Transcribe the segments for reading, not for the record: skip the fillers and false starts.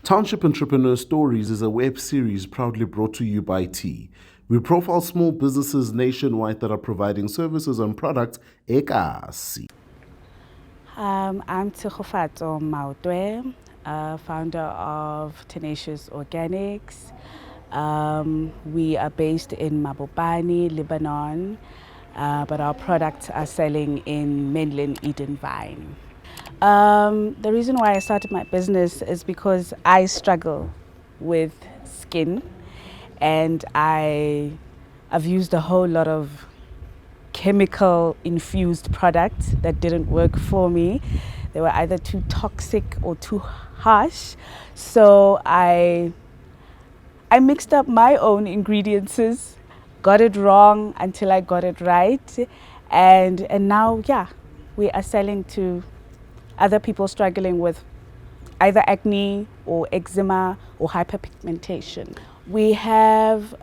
Township Entrepreneurs Stories is a web series proudly brought to you by T. We profile small businesses nationwide that are providing services and products ekasi. I'm Tshegofatso Maotoe, founder of Tenacious Organics. We are based in Mabopane, Lebanon, but our products are selling in mainland Eden Vine. The reason why I started my business is because I struggle with skin, and I've used a whole lot of chemical infused products that didn't work for me. They were either too toxic or too harsh. So I mixed up my own ingredients, got it wrong until I got it right. And now, we are selling to other people struggling with either acne or eczema or hyperpigmentation. We have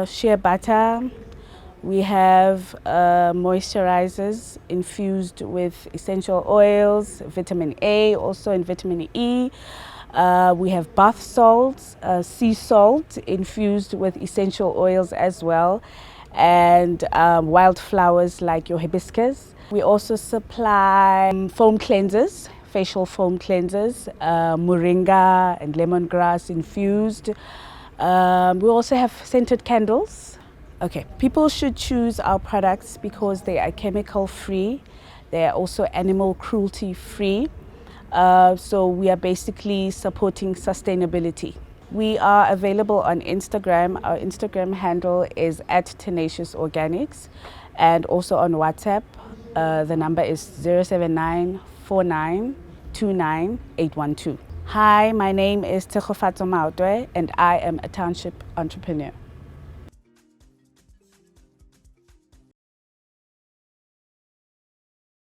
shea butter. We have moisturizers infused with essential oils, vitamin A, also in vitamin E. We have bath salts, sea salt infused with essential oils as well, and wildflowers like your hibiscus. We also supply foam cleansers, facial foam cleansers, moringa and lemongrass infused. We also have scented candles. Okay, people should choose our products because they are chemical free. They are also animal cruelty free. So we are basically supporting sustainability. We are available on Instagram. Our Instagram handle is @Tenacious Organics, and also on WhatsApp. The number is 07949298812. Hi, my name is Tshegofatso Maotoe, and I am a township entrepreneur.